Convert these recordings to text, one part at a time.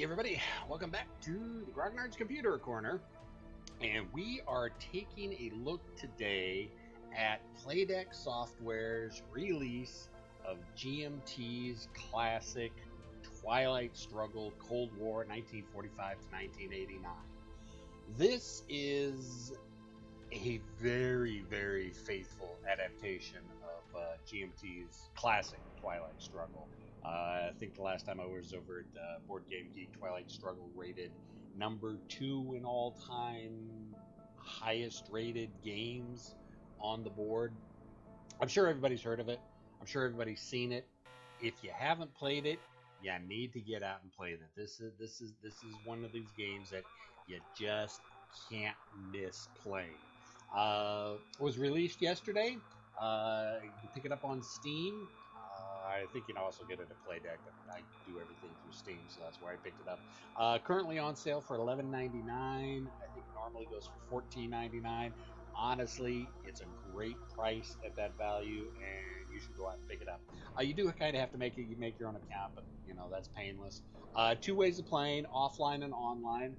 everybody, welcome back to the Grognards Computer Corner, and we are taking a look today at Playdeks Software's release of GMT's classic Twilight Struggle Cold War 1945 to 1989. This is a very faithful adaptation of GMT's classic Twilight Struggle. I think the last time I was over at Board Game Geek, Twilight Struggle rated number 2 in all-time highest rated games on the board. I'm sure everybody's heard of it. I'm sure everybody's seen it. If you haven't played it, you need to get out and play it. This is one of these games that you just can't miss playing. It was released yesterday. You can pick it up on Steam. I think you can also get it at Playdeks. I do everything through Steam, so that's where I picked it up. Currently on sale for $11.99. I think it normally goes for $14.99. Honestly, it's a great price at that value, and you should go out and pick it up. You do kind of have to make your own account, but that's painless. 2 ways of playing: offline and online.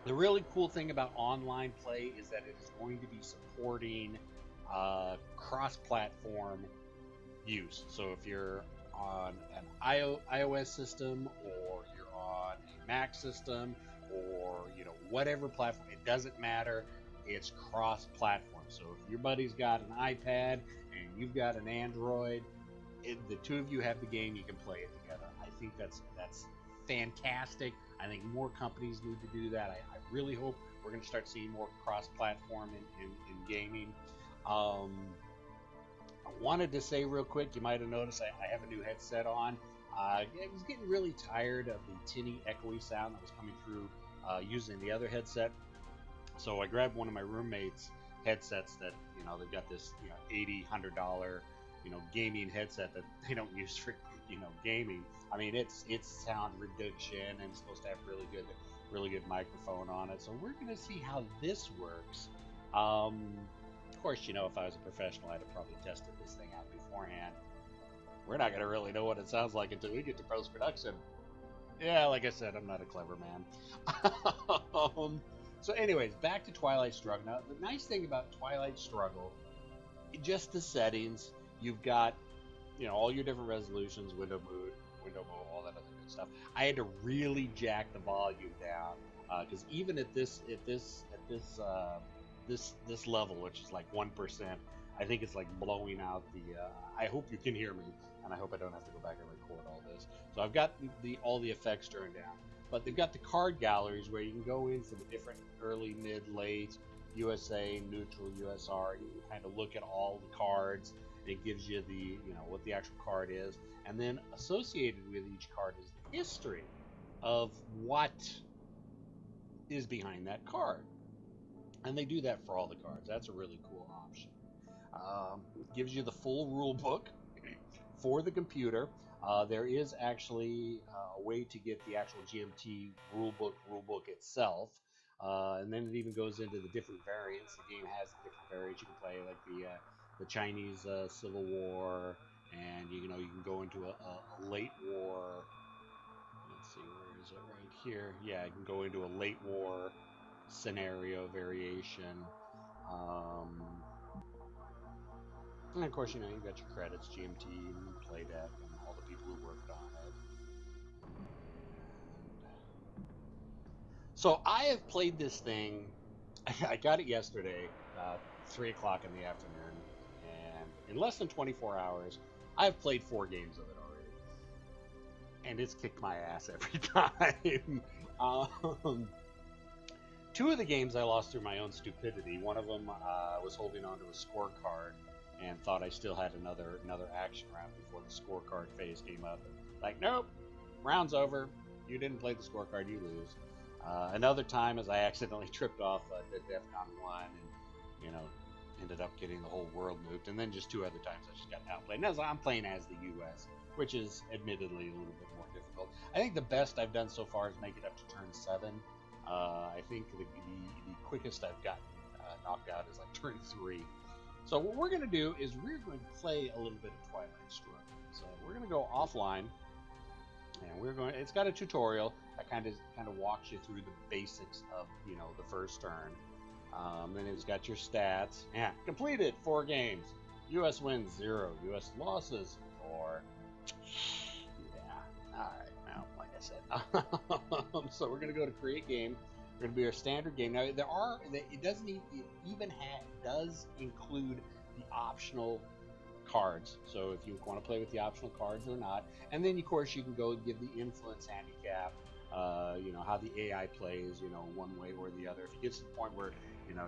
The really cool thing about online play is that it is going to be supporting cross-platform use. So if you're on an iOS system, or you're on a Mac system, or whatever platform, it doesn't matter. It's cross-platform. So if your buddy's got an iPad and you've got an Android, the two of you have the game, you can play it together. I think that's fantastic. I think more companies need to do that. I really hope we're going to start seeing more cross-platform in gaming. I wanted to say real quick, you might have noticed I have a new headset on. I was getting really tired of the tinny, echoey sound that was coming through using the other headset. So I grabbed one of my roommates' headsets that, they've got this, $80, $100, gaming headset that they don't use for, gaming. I mean, it's sound reduction, and it's supposed to have really good microphone on it. So we're going to see how this works. Of course, if I was a professional, I'd have probably tested this thing out beforehand. We're not going to really know what it sounds like until we get to post-production. Yeah, like I said, I'm not a clever man. So anyways, back to Twilight Struggle. Now, the nice thing about Twilight Struggle, just the settings, you've got, all your different resolutions, window mode, all that other good stuff. I had to really jack the volume down, because even at this level, which is like 1%, I think it's like blowing out the, I hope you can hear me, and I hope I don't have to go back and record all this. So I've got all the effects turned down, but they've got the card galleries where you can go in for the different early, mid, late, USA, neutral, USR. You can kind of look at all the cards. It gives you the, what the actual card is, and then associated with each card is the history of what is behind that card. And they do that for all the cards. That's a really cool option. It gives you the full rule book for the computer. There is actually a way to get the actual GMT rule book itself. And then it even goes into the different variants. The game has the different variants. You can play like the Chinese Civil War, and you can go into a late war. Let's see, where is it? Right here. Yeah, you can go into a late war scenario variation, and of course, you've got your credits, GMT, and Playdeks, and all the people who worked on it. So I have played this thing. I got it yesterday, 3 o'clock in the afternoon, and in less than 24 hours, I've played 4 games of it already, and it's kicked my ass every time. 2 of the games I lost through my own stupidity. One of them was holding onto a scorecard and thought I still had another action round before the scorecard phase came up. Like, nope, round's over. You didn't play the scorecard, you lose. Another time is I accidentally tripped off the DEFCON 1 and, ended up getting the whole world nuked. And then just 2 other times I just got outplayed. And I'm playing as the U.S., which is admittedly a little bit more difficult. I think the best I've done so far is make it up to turn 7. I think the quickest I've gotten knocked out is like turn 3. So what we're going to do is we're going to play a little bit of Twilight Struggle. So we're going to go offline, And we're going. It's got a tutorial that kind of walks you through the basics of the first turn. Then it's got your stats. Yeah, completed 4 games. U.S. wins 0. U.S. losses 4. Yeah. All right. Now, like I said, so we're gonna go to create game. We're gonna be our standard game. Now it does include the optional cards. So if you want to play with the optional cards or not, and then of course you can go give the influence handicap. How the AI plays. One way or the other. If it gets to the point where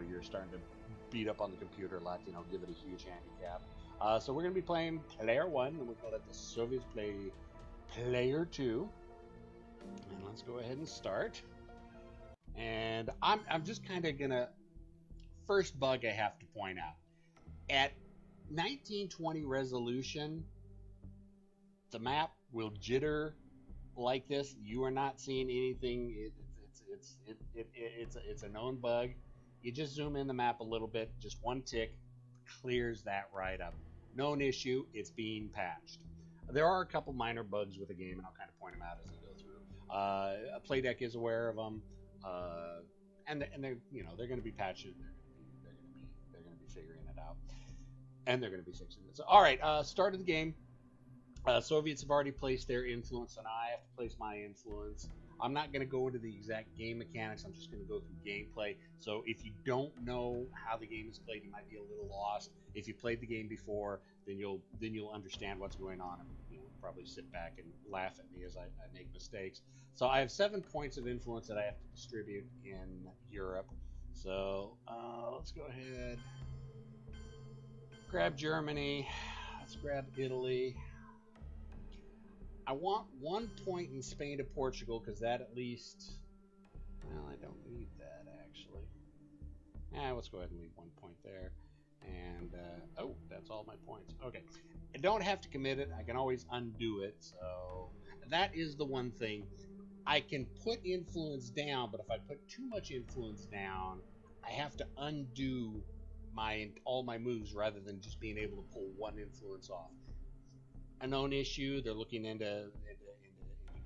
you're starting to beat up on the computer a lot, give it a huge handicap. So we're going to be playing player 1, and we're going to let the Soviets play player 2. And let's go ahead and start. And I'm just kind of going to, first bug I have to point out. At 1920 resolution, the map will jitter like this. You are not seeing anything. It's a known bug. You just zoom in the map a little bit, just one tick, clears that right up. Known issue, it's being patched. There are a couple minor bugs with the game, and I'll kind of point them out as we go through. Playdek is aware of them, and they're going to be patching. They're going to be figuring it out, and they're going to be fixing it. So, all right, start of the game. Soviets have already placed their influence, and I have to place my influence. I'm not going to go into the exact game mechanics. I'm just going to go through gameplay. So if you don't know how the game is played, you might be a little lost. If you played the game before, then you'll understand what's going on, and probably sit back and laugh at me as I make mistakes. So I have 7 points of influence that I have to distribute in Europe. So let's go ahead. Grab Germany. Let's grab Italy. I want 1 point in Spain to Portugal, because that at least... Well, I don't need that, actually. Let's go ahead and leave 1 point there. And, oh, that's all my points. Okay. I don't have to commit it. I can always undo it. So that is the one thing. I can put influence down, but if I put too much influence down, I have to undo all my moves rather than just being able to pull one influence off. A known issue. They're looking into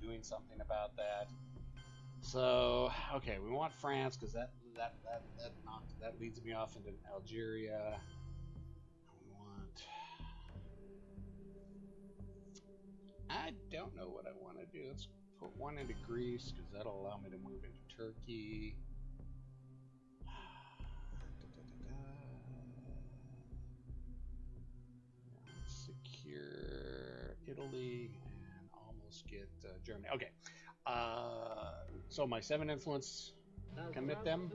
doing something about that. So, okay, we want France because that leads me off into Algeria. I don't know what I want to do. Let's put 1 into Greece because that'll allow me to move into Turkey. Secure Italy and almost get Germany. Okay, so my 7 influence, commit them.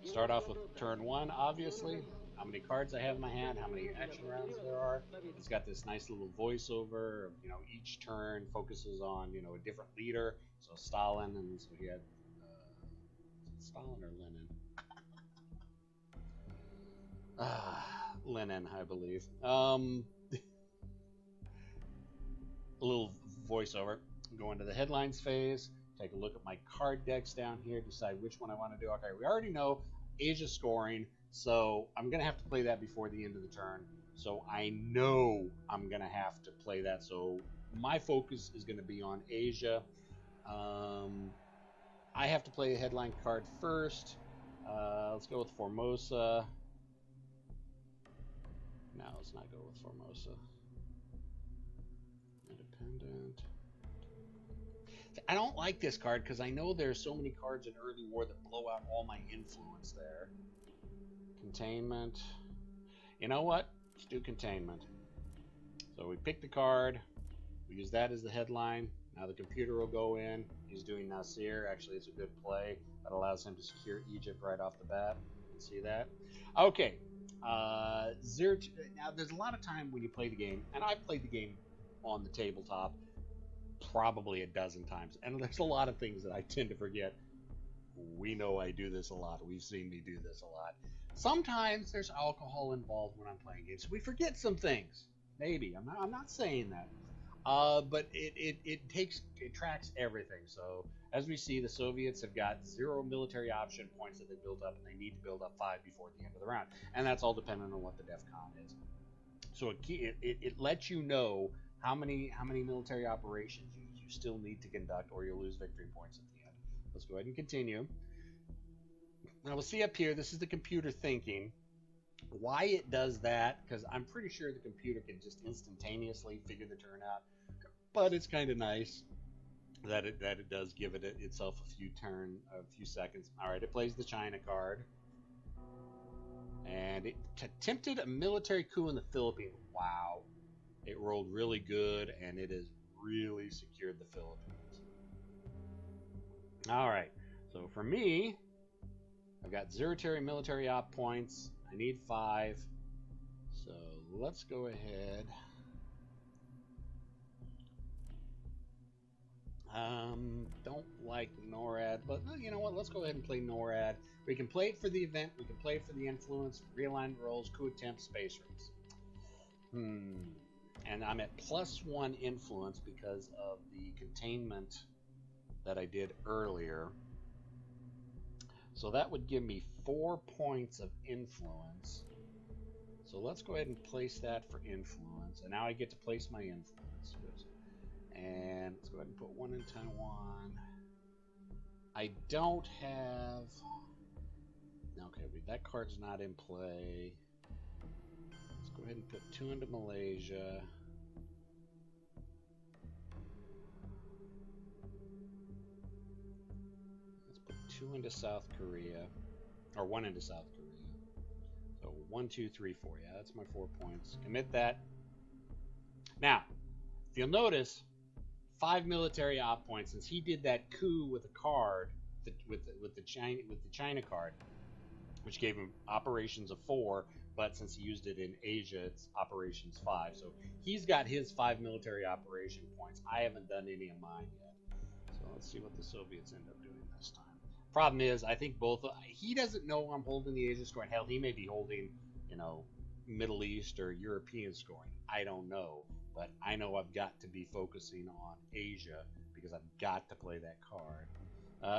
Start off with turn 1, obviously. How many cards I have in my hand, how many action rounds there are. It's got this nice little voiceover of, each turn focuses on, a different leader. So Stalin, and so he had Stalin or Lenin? Lenin, I believe. A little voiceover. Go into the headlines phase. Take a look at my card decks down here. Decide which one I want to do. Okay, we already know Asia scoring, so I'm going to have to play that before the end of the turn. So I know I'm going to have to play that. So my focus is going to be on Asia. I have to play a headline card first. Let's go with Formosa. No, let's not go with Formosa. Independent. I don't like this card because I know there's so many cards in early war that blow out all my influence there. Containment. You know what? Let's do containment. So we pick the card. We use that as the headline. Now the computer will go in. He's doing Nasir. Actually, it's a good play. That allows him to secure Egypt right off the bat. You can see that. Okay. Now, there's a lot of time when you play the game, and I've played the game on the tabletop probably a dozen times, and there's a lot of things that I tend to forget. We know I do this a lot. We've seen me do this a lot. Sometimes there's alcohol involved when I'm playing games. We forget some things. Maybe. I'm not saying that. But it tracks everything. So as we see, the Soviets have got 0 military option points that they built up, and they need to build up 5 before the end of the round. And that's all dependent on what the DEFCON is. So it lets you know how many military operations you still need to conduct, or you'll lose victory points at the end. Let's go ahead and continue. Now we'll see up here, this is the computer thinking. Why it does that, because I'm pretty sure the computer can just instantaneously figure the turn out, but it's kind of nice that it does give itself a few seconds. All right, it plays the China card, and it attempted a military coup in the Philippines. Wow, it rolled really good, and it has really secured the Philippines. All right, so for me, I've got zero military op points. I need 5, so let's go ahead. Don't like NORAD, but you know what? Let's go ahead and play NORAD. We can play it for the event. We can play it for the influence, realignment rolls, coup attempt, space race. And I'm at +1 influence because of the containment that I did earlier. So that would give me 4 points of influence. So let's go ahead and place that for influence. And now I get to place my influence. And let's go ahead and put 1 in Taiwan. I don't have... Okay, that card's not in play. Let's go ahead and put 2 into Malaysia. Let's put 2 into South Korea. Or 1 into South Korea. So 1, 2, 3, 4. Yeah, that's my 4 points. Commit that. Now, if you'll notice, 5 military op points, since he did that coup with a card, with the China card, which gave him operations of 4, but since he used it in Asia, it's operations 5. So he's got his 5 military operation points. I haven't done any of mine yet. So let's see what the Soviets end up doing this time. Problem is, I think he doesn't know I'm holding the Asia scoring. Hell, he may be holding, Middle East or European scoring. I don't know. But I know I've got to be focusing on Asia because I've got to play that card.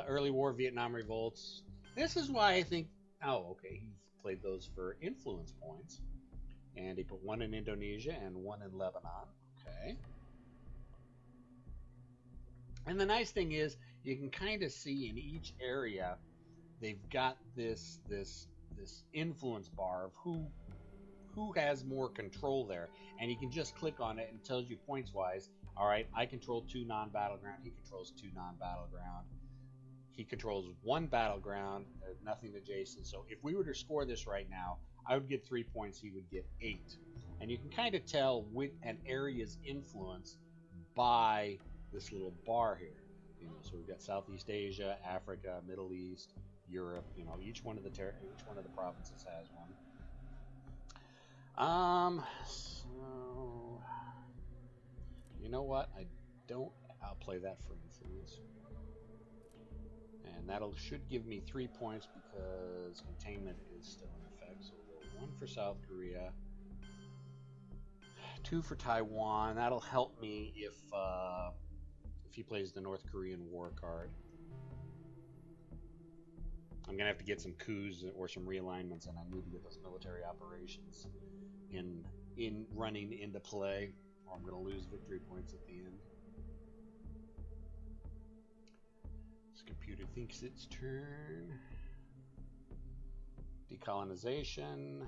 Early war, Vietnam revolts. This is why I think, okay, he played those for influence points. And he put 1 in Indonesia and 1 in Lebanon. Okay. And the nice thing is, you can kind of see in each area, they've got this influence bar of who has more control there, and you can just click on it and it tells you points wise. All right, I control 2 non-battleground, he controls 2 non-battleground, he controls 1 battleground, nothing adjacent. So if we were to score this right now, I would get 3 points, he would get 8. And you can kind of tell with an area's influence by this little bar here. So we've got Southeast Asia, Africa, Middle East, Europe. Each one of the provinces has one. So you know what? I'll play that for influence. And should give me 3 points because containment is still in effect. So we'll go 1 for South Korea, 2 for Taiwan. That'll help me if he plays the North Korean war card. I'm going to have to get some coups or some realignments, and I need to get those military operations in running into play, or I'm going to lose victory points at the end. This computer thinks it's turn. Decolonization.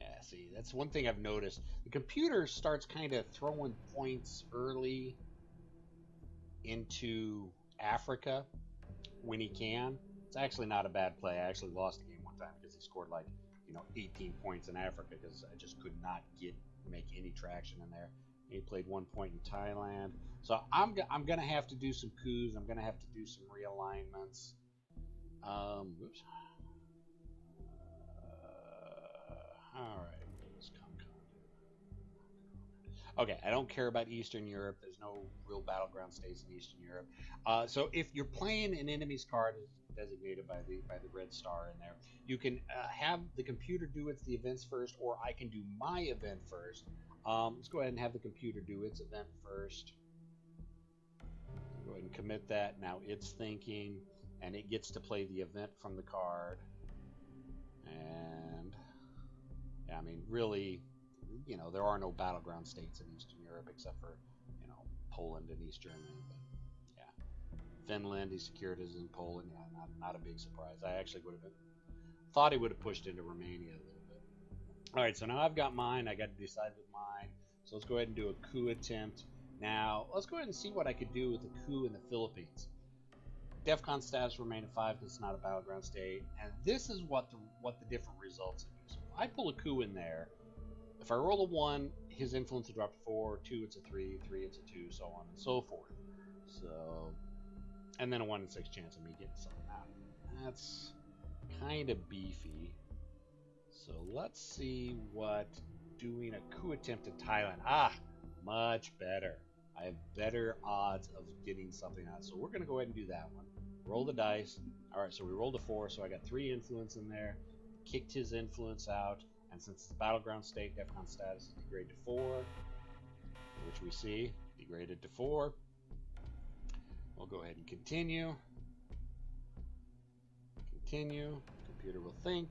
Yeah, see, that's one thing I've noticed. The computer starts kind of throwing points early into Africa when he can. It's actually not a bad play. I actually lost the game one time because he scored 18 points in Africa because I just could not make any traction in there. He played 1 point in Thailand. So I'm going to have to do some coups. I'm going to have to do some realignments. Oops. All right. Okay, I don't care about Eastern Europe. There's no real battleground states in Eastern Europe. So if you're playing an enemy's card designated by the red star in there, you can have the computer do the events first, or I can do my event first. Let's go ahead and have the computer do its event first. Go ahead and commit that. Now it's thinking, and it gets to play the event from the card. And yeah, I mean, really, you know, there are no battleground states in Eastern Europe except for, you know, Poland and East Germany. But yeah, Finland, he secured his in Poland. Yeah, not a big surprise. I actually would have thought he would have pushed into Romania a little bit. All right, so now I've got mine. I got to decide with mine. So let's go ahead and do a coup attempt. Now let's go ahead and see what I could do with a coup in the Philippines. DEFCON status remain at 5 because it's not a battleground state, and this is what the different results would be. So if I pull a coup in there, if I roll a 1, his influence will drop to 4, 2 it's a 3, 3 it's a 2, so on and so forth. So, and then a 1 in 6 chance of me getting something out of it. That's kind of beefy. So let's see what doing a coup attempt in Thailand. Much better. I have better odds of getting something out. So we're going to go ahead and do that one. Roll the dice. All right, so we rolled a 4, so I got 3 influence in there. Kicked his influence out, and since it's a battleground state, DEFCON status is degraded to 4, which we see, degraded to 4. We'll go ahead and continue. Continue. Computer will think.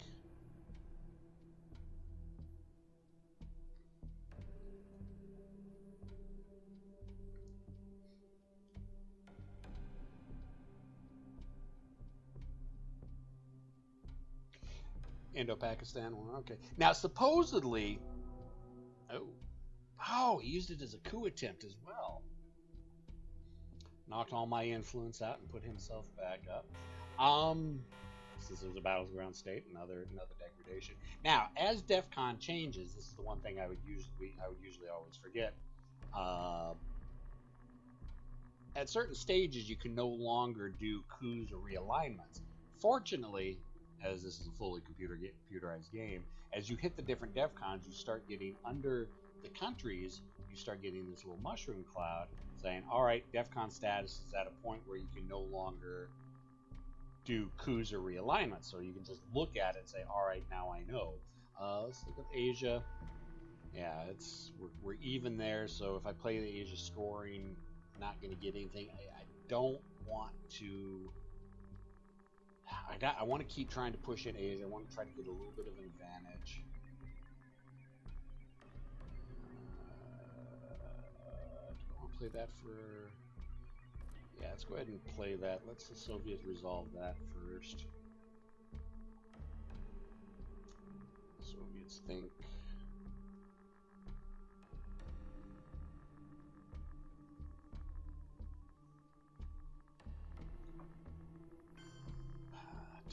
Indo-Pakistan one. Okay. Now, supposedly, he used it as a coup attempt as well. Knocked all my influence out and put himself back up. Since it was a battleground state, another degradation. Now, as DEFCON changes, this is the one thing I would usually always forget. At certain stages, you can no longer do coups or realignments. Fortunately, as this is a fully computerized game, as you hit the different DEFCONs, you start getting under the countries, you start getting this little mushroom cloud saying, all right, DEFCON status is at a point where you can no longer do coups or realignments. So you can just look at it and say, all right, now I know. Let's look at Asia. Yeah, we're even there. So if I play the Asia scoring, I'm not going to get anything. I don't want to. I want to keep trying to push in Asia. I want to try to get a little bit of an advantage. Do I want to play that for? Yeah, let's go ahead and play that. Let's the Soviets resolve that first. Soviets think.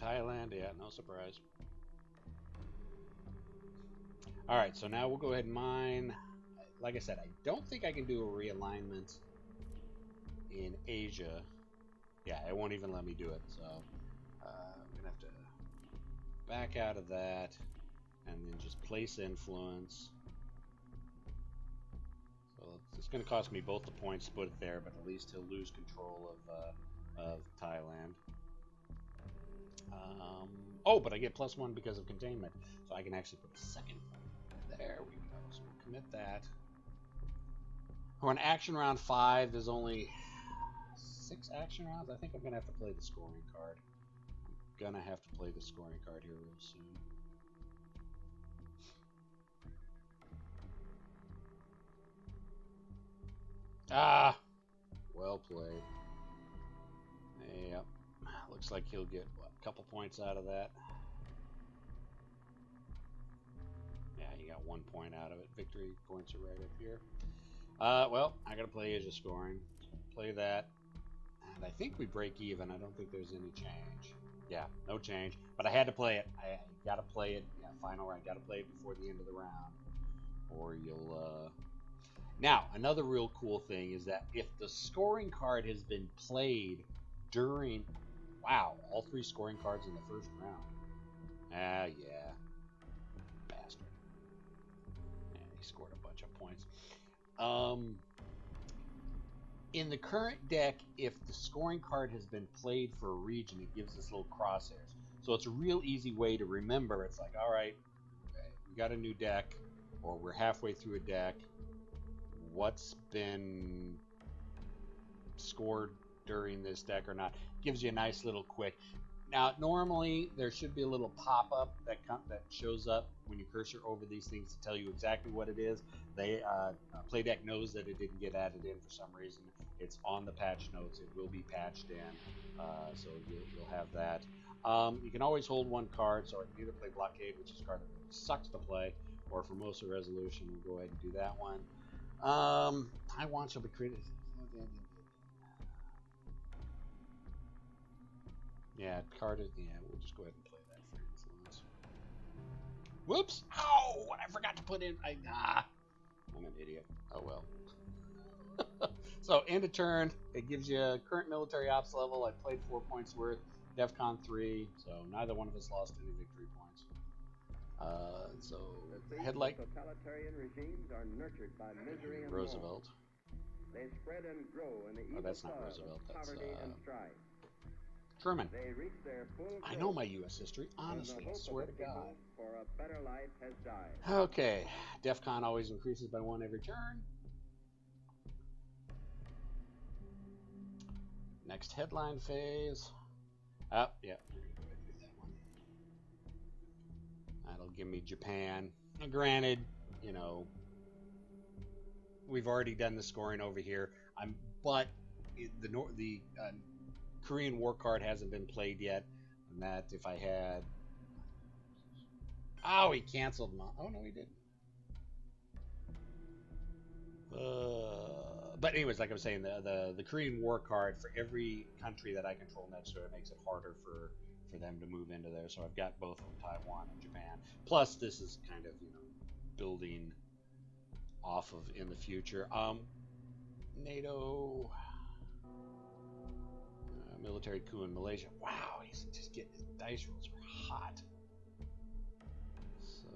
Thailand, yeah, no surprise. All right, so now we'll go ahead and mine. Like I said, I don't think I can do a realignment in Asia. Yeah, it won't even let me do it. So I'm gonna have to back out of that and then just place influence. So it's gonna cost me both the points to put it there, but at least he'll lose control of Thailand. But I get +1 because of containment, so I can actually put a second point. There we go. So we'll commit that. For an action round 5, there's only 6 action rounds. I think I'm gonna have to play the scoring card. I'm gonna have to play the scoring card here real soon. Well played. Yep. Looks like he'll get a couple points out of that. Yeah, you got 1 point out of it. Victory points are right up here. Well, I gotta play Asia scoring. Play that. And I think we break even. I don't think there's any change. Yeah, no change. But I had to play it. I gotta play it. Yeah, final round. Gotta play it before the end of the round. Or you'll, Now, another real cool thing is that if the scoring card has been played during... Wow, all 3 scoring cards in the first round. Yeah. Bastard. And he scored a bunch of points. In the current deck, if the scoring card has been played for a region, it gives us little crosshairs. So it's a real easy way to remember. It's like, all right, we got a new deck, or we're halfway through a deck. What's been scored during this deck or not? Gives you a nice little quick. Now, normally there should be a little pop-up that shows up when you cursor over these things to tell you exactly what it is. Playdeck knows that it didn't get added in for some reason. It's on the patch notes. It will be patched in, so you'll have that. You can always hold one card, so I can either play Blockade, which is a card that sucks to play, or for most of Resolution, we'll go ahead and do that one. I want shall be created. Yeah, card it. Yeah, we'll just go ahead and play that for influence. Whoops! Ow! I forgot to put in. I'm an idiot. Oh well. So end of turn, it gives you a current military ops level. I played 4 points worth. DEFCON 3, so neither one of us lost any victory points. So headlight. Totalitarian regimes are nurtured by misery and Roosevelt. They spread and grow in the evil that's not soil Roosevelt. of That's poverty and strife. Truman. They reach their full I know my U.S. history. Honestly, I swear to God. For a better life has died. Okay, DEFCON always increases by 1 every turn. Next headline phase. Yeah, we're gonna go ahead and do that one. That'll give me Japan. Now, granted, you know, we've already done the scoring over here. But the Korean War card hasn't been played yet, and that if I had, he canceled my. Oh no, he didn't. But anyways, like I was saying, the Korean War card for every country that I control next to it makes it harder for them to move into there. So I've got both of them, Taiwan and Japan. Plus, this is kind of building off of in the future. NATO military coup in Malaysia. Wow, he's just getting his dice rolls are hot. So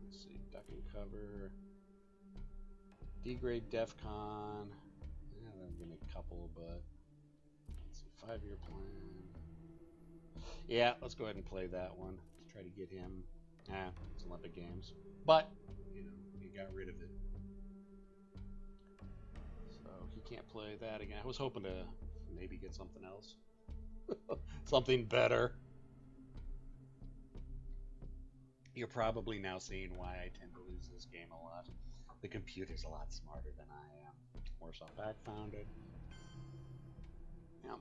let's see, duck and cover. Degrade DEFCON. Yeah, that'll give me a couple, but let's see, 5-year plan. Yeah, let's go ahead and play that one. Let's try to get him. It's Olympic Games, but he got rid of it, so he can't play that again. I was hoping to maybe get something else, something better. You're probably now seeing why I tend to lose this game a lot. The computer's a lot smarter than I am. Warsaw Pact founded. Yeah.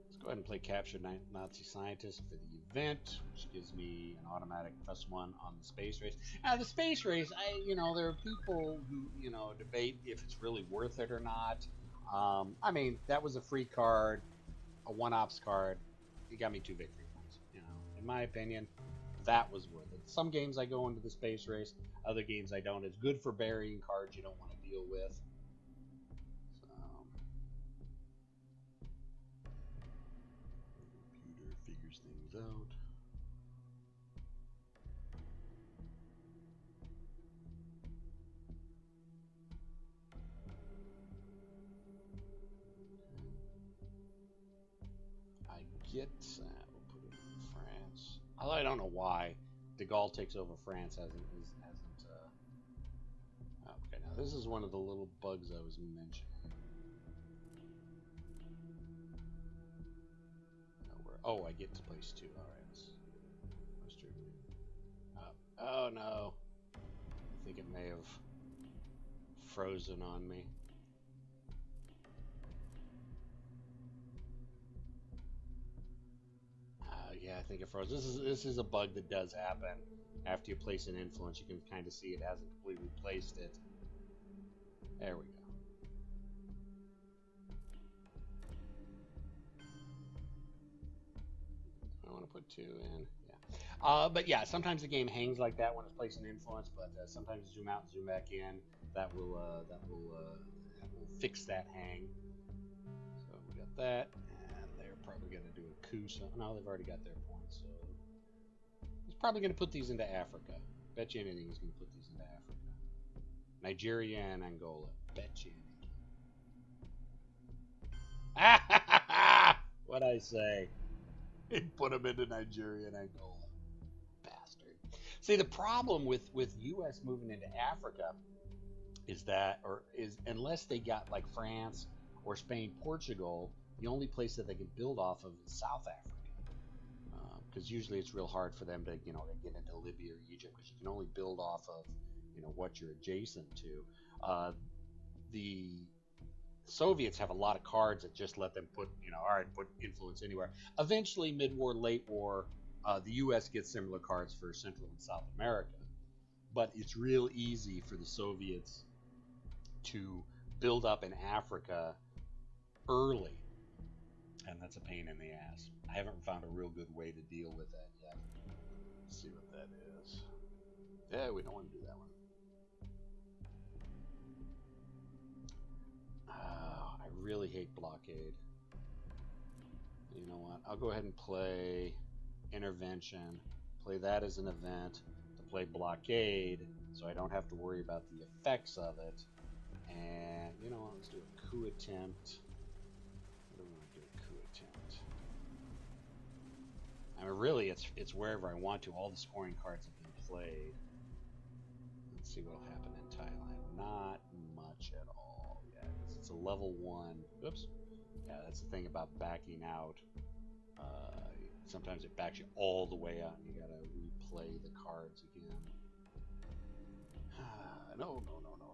Let's go ahead and play Capture Nazi Scientist for the event, which gives me an automatic +1 on the space race. Now, the space race, there are people who, debate if it's really worth it or not. I mean, that was a free card, a one-ops card. It got me 2 victory points. In my opinion, that was worth it. Some games I go into the space race, other games I don't. It's good for burying cards you don't want to deal with. So, computer figures things out. I get that. Although I don't know why de Gaulle takes over France hasn't. Okay, now this is one of the little bugs I was mentioning. I get to place 2. All right. That's true. Oh no! I think it may have frozen on me. Yeah, I think it froze. This is a bug that does happen after you place an influence. You can kind of see it hasn't completely placed it. There we go. I want to put 2 in. Yeah. But yeah, sometimes the game hangs like that when it's placing influence. But sometimes zoom out, zoom back in. That will fix that hang. So we got that. Probably going to do a coup. So no, they've already got their points. So he's probably going to put these into Africa. Bet you anything he's going to put these into Africa. Nigeria and Angola. Bet you anything. What'd I say? He'd put them into Nigeria and Angola. Bastard. See, the problem with U.S. moving into Africa is that, or is, unless they got like France or Spain, Portugal, the only place that they can build off of is South Africa. Because usually it's real hard for them to, you know, to get into Libya or Egypt, because you can only build off of, you know, what you're adjacent to. The Soviets have a lot of cards that just let them put, you know, all right, put influence anywhere. Eventually, mid-war, late war, the U.S. gets similar cards for Central and South America. But it's real easy for the Soviets to build up in Africa early. And that's a pain in the ass. I haven't found a real good way to deal with that yet. Let's see what that is. Yeah, we don't want to do that one. I really hate blockade. You know what? I'll go ahead and play intervention. Play that as an event to play blockade, so I don't have to worry about the effects of it. And you know what? Let's do a coup attempt. What do we want to do? A coup attempt. I mean, really, it's wherever I want to. All the scoring cards have been played. Let's see what'll happen in Thailand. Not much at all. Yeah, it's a level 1. Oops. Yeah, that's the thing about backing out. Sometimes it backs you all the way out, and you gotta replay the cards again. No, I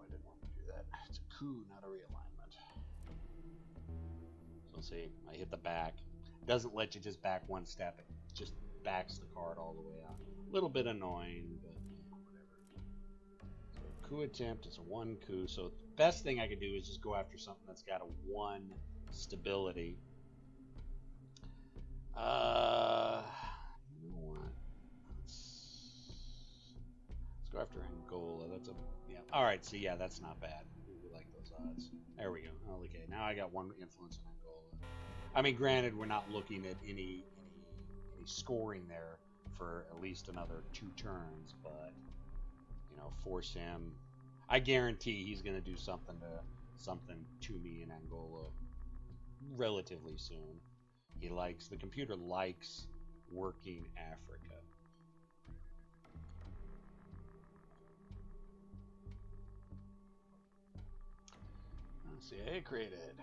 didn't want to do that. It's a coup, not a realignment. So see, I hit the back. It doesn't let you just back one step. It just backs the card all the way out. A little bit annoying, but whatever. So coup attempt is a 1 coup. So the best thing I could do is just go after something that's got a 1 stability. You know what? Let's go after Angola. That's a, yeah. All right. So yeah, that's not bad. We like those odds. There we go. Okay, now I got 1 influence in Angola. I mean, granted, we're not looking at any scoring there for at least another 2 turns, but you know, force him. I guarantee he's going to do something to me in Angola relatively soon. The computer likes working Africa. Let's see, hey, created.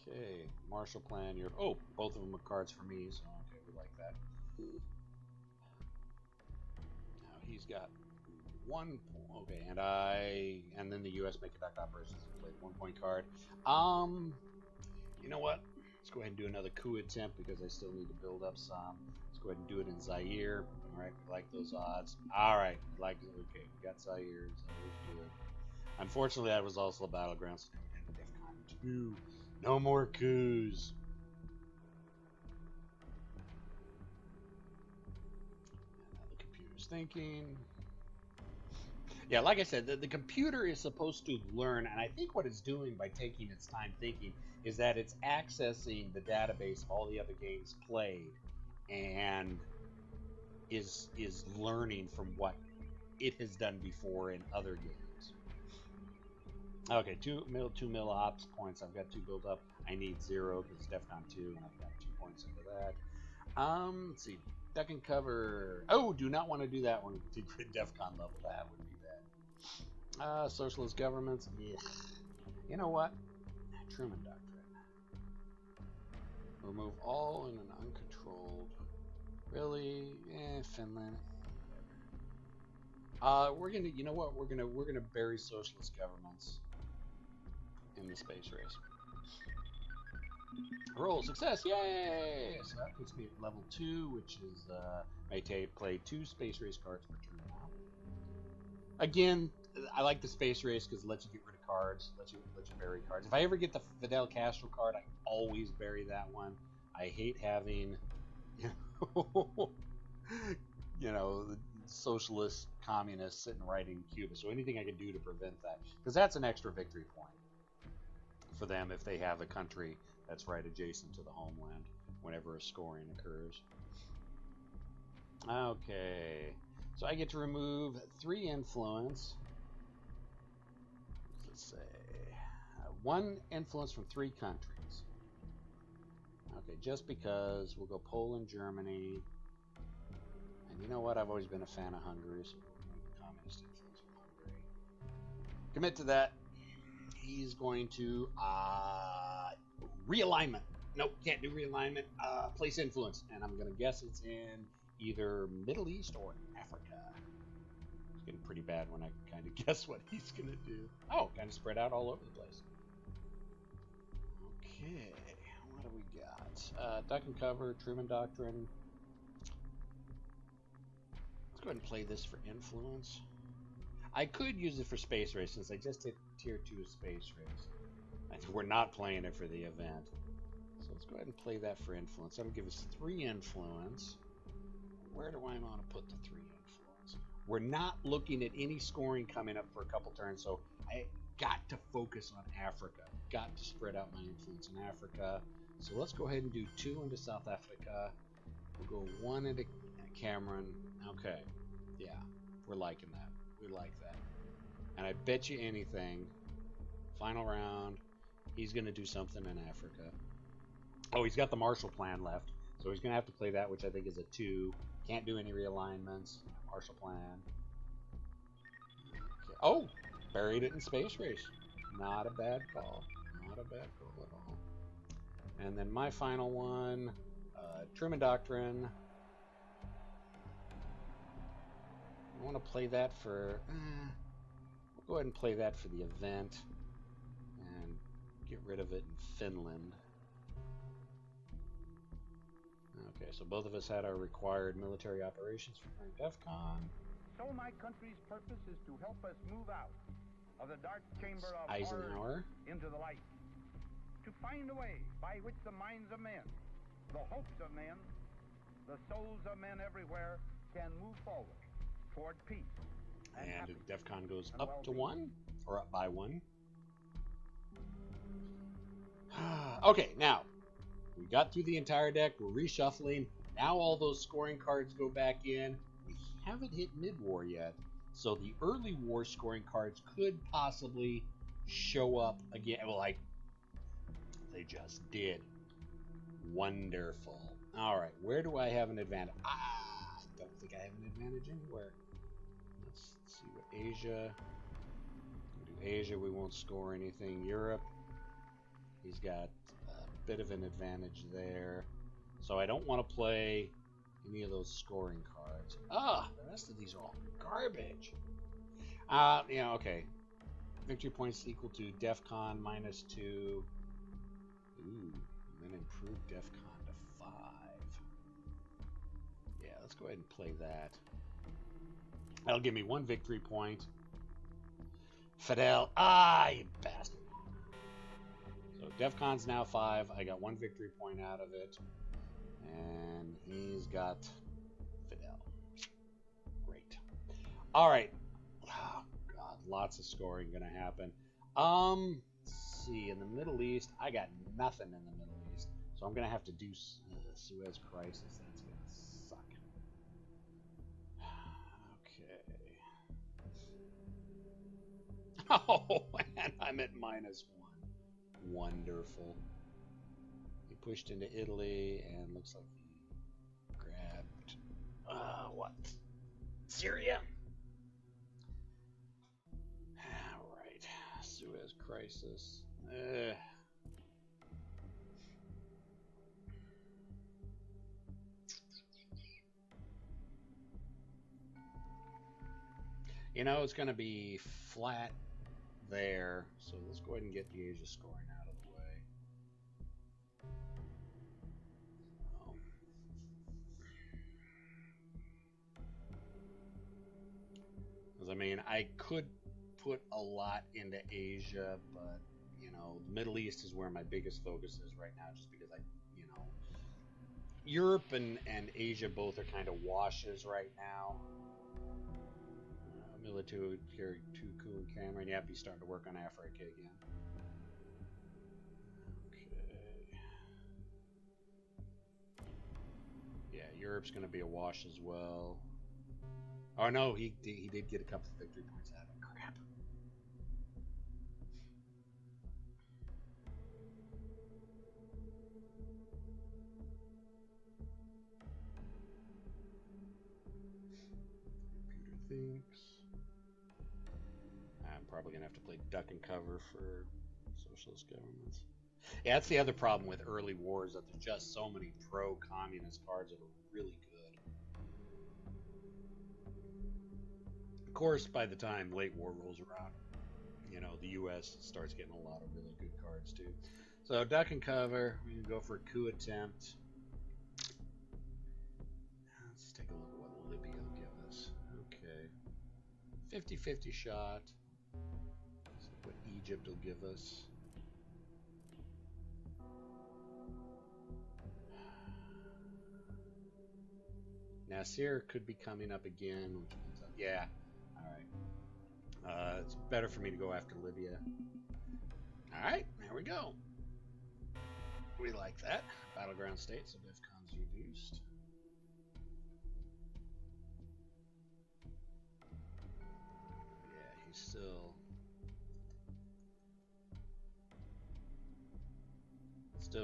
Okay, Marshall Plan. Oh, both of them are cards for me, so okay, we like that. Now he's got 1 point. Okay, and then the U.S. may conduct operations and play 1 point card. You know what? Let's go ahead and do another coup attempt because I still need to build up some. Let's go ahead and do it in Zaire. All right, we like those odds. All right, like it. Okay, we got Zaire. Zaire's good. Unfortunately, that was also a battleground. So DEFCON 2. No more coups. Now the computer's thinking. Yeah, like I said, the computer is supposed to learn, and I think what it's doing by taking its time thinking is that it's accessing the database of all the other games played and is learning from what it has done before in other games. Okay, 2 mil ops points. I've got 2 built up. I need 0 because it's DEFCON 2, and I've got 2 points into that. Let's see. Duck and cover. Oh, do not want to do that one. DEFCON level. That would be bad. Socialist governments. Yeah. You know what? Truman Doctrine. Remove all in an uncontrolled. Really? Finland. We're gonna. You know what? We're gonna bury socialist governments in the space race. Roll success! Yay! So that puts me at level 2, which is may play 2 space race cards per turn now. Again, I like the space race because it lets you get rid of cards, lets you bury cards. If I ever get the Fidel Castro card, I always bury that one. I hate having, you know, the socialist communists sitting right in Cuba. So anything I can do to prevent that, because that's an extra victory point for them if they have a country that's right adjacent to the homeland whenever a scoring occurs. Okay, so I get to remove 3 influence. Let's say 1 influence from 3 countries. Okay, just because we'll go Poland, Germany, and you know what? I've always been a fan of Hungary, so we'll remove the communist influence from Hungary. Commit to that. He's going to realignment. Nope, can't do realignment. Place influence, and I'm gonna guess it's in either Middle East or Africa. It's getting pretty bad when I kind of guess what he's gonna do. Oh, kind of spread out all over the place. Okay, what do we got? Duck and cover, Truman Doctrine. Let's go ahead and play this for influence. I could use it for space race since I just hit tier 2 space race. And we're not playing it for the event. So let's go ahead and play that for influence. That'll give us 3 influence. Where do I want to put the 3 influence? We're not looking at any scoring coming up for a couple turns, so I got to focus on Africa. Got to spread out my influence in Africa. So let's go ahead and do 2 into South Africa. We'll go 1 into Cameroon. Okay. Yeah, we're liking that. We like that. And I bet you anything, final round, he's going to do something in Africa. Oh, he's got the Marshall Plan left. So he's going to have to play that, which I think is a 2. Can't do any realignments. Marshall Plan. Okay. Oh, buried it in space race. Not a bad call. Not a bad call at all. And then my final one, Truman Doctrine. I want to play that for... we'll go ahead and play that for the event. And get rid of it in Finland. Okay, so both of us had our required military operations for DEFCON. So my country's purpose is to help us move out of the dark chamber of Eisenhower horror into the light. To find a way by which the minds of men, the hopes of men, the souls of men everywhere can move forward toward peace. And DEFCON goes up to 1, or up by 1. Okay, now, we got through the entire deck, we're reshuffling. Now all those scoring cards go back in. We haven't hit mid-war yet, so the early war scoring cards could possibly show up again. Well, they just did. Wonderful. Alright, where do I have an advantage? I don't think I have an advantage anywhere. Let's see what Asia. Do Asia, we won't score anything. Europe, he's got a bit of an advantage there. So I don't want to play any of those scoring cards. The rest of these are all garbage. Yeah, okay. Victory points equal to DEFCON -2. Ooh, and then improve DEFCON to 5. Yeah, let's go ahead and play that. That'll give me 1 victory point. Fidel, you bastard. So DEFCON's now 5. I got 1 victory point out of it. And he's got Fidel. Great. Alright. Oh, God, lots of scoring going to happen. Let's see. In the Middle East, I got nothing in the Middle East. So I'm going to have to do Suez Crisis. That's going to suck. Okay. Oh, and I'm at -1. Wonderful. He pushed into Italy and looks like he grabbed what? Syria? Alright. Suez Crisis. You know, it's going to be flat there, so let's go ahead and get the Asia scoring out of the way. Because I mean, I could put a lot into Asia, but you know, the Middle East is where my biggest focus is right now, just because Europe and Asia both are kind of washes right now. Military here, too cool, Cameron. Yep, he's starting to work on Africa again. Okay. Yeah, Europe's going to be a wash as well. Oh no, he did get a couple of victory points out of it. Crap. Computer thinks. I'm probably gonna have to play duck and cover for socialist governments. Yeah, that's the other problem with early wars, that there's just so many pro-communist cards that are really good. Of course, by the time late war rolls around, you know, the U.S. starts getting a lot of really good cards too. So duck and cover, we can go for a coup attempt. Let's take a look at what Libya will give us. Okay. 50-50 shot. Let's look what Egypt will give us. Nasir could be coming up again. Which means, yeah. Alright. It's better for me to go after Libya. Alright, there we go. We like that. Battleground states, so DEFCON's reduced. Yeah, he's still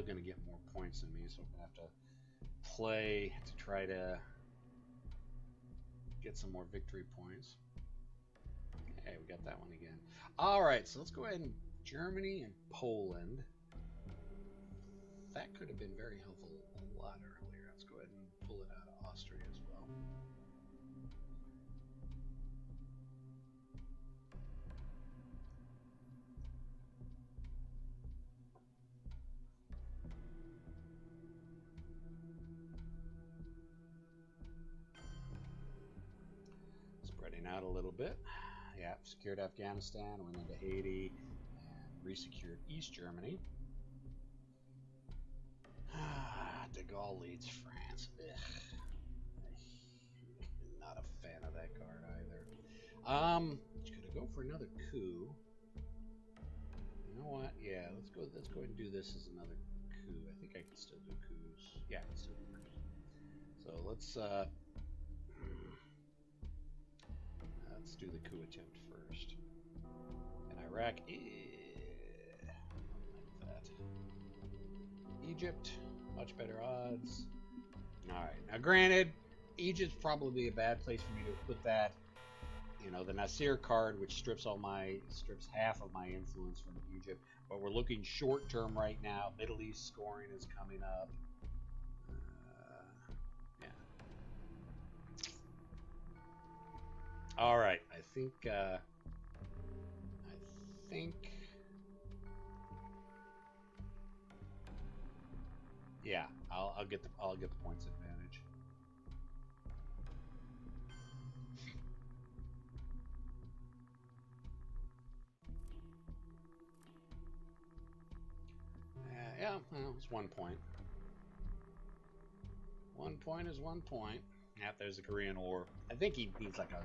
going to get more points than me, so I'm going to have to play to try to get some more victory points. Okay, we got that one again. Alright, so let's go ahead and Germany and Poland. That could have been very helpful a lot earlier. Let's go ahead and pull it out of Austria as well. Spreading out a little bit. Yeah, secured Afghanistan, went into Haiti, and resecured East Germany. De Gaulle leads France. Ugh. Not a fan of that card either. Could I go for another coup? You know what? Yeah, let's go ahead and do this as another coup. I think I can still do coups. Yeah, I can still do coups. So let's do the coup attempt first. And Iraq, like that. Egypt, much better odds. Alright, now granted, Egypt's probably a bad place for me to put that. You know, the Nasir card, which strips half of my influence from Egypt. But we're looking short term right now. Middle East scoring is coming up. Yeah. Alright, I think yeah, I'll get the points advantage. Yeah, well, it's 1 point. 1 point is 1 point. Yeah, there's the Korean War. I think he needs like failed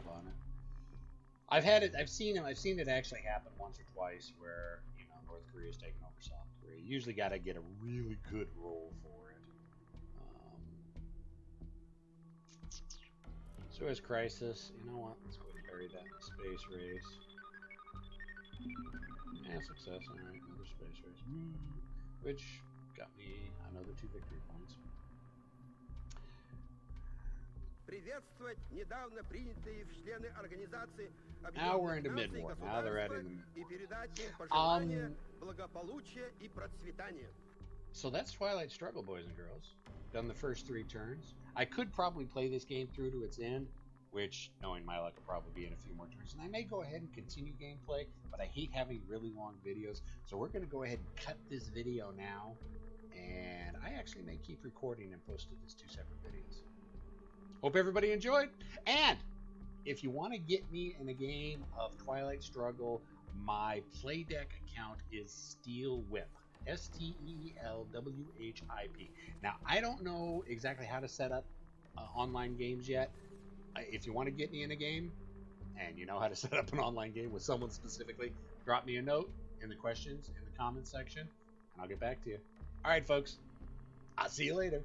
on it. I've seen it actually happen once or twice where, you know, North Korea's taken over South Korea. You usually got to get a really good roll for it. Suez Crisis. You know what? Let's go ahead and bury that in the space race. Yeah, success. All right, another space race, which got me another 2 victory points. Now we're into mid-war. Now they're adding so that's Twilight Struggle, boys and girls. Done the first 3 turns. I could probably play this game through to its end, which, knowing my luck, will probably be in a few more turns. And I may go ahead and continue gameplay, but I hate having really long videos. So we're going to go ahead and cut this video now. And I actually may keep recording and post it as 2 separate videos. Hope everybody enjoyed. And if you want to get me in a game of Twilight Struggle, my Playdeck account is Steel Whip. STEELWHIP. Now, I don't know exactly how to set up online games yet. If you want to get me in a game, and you know how to set up an online game with someone specifically, drop me a note in the questions in the comments section, and I'll get back to you. All right, folks. I'll see you later.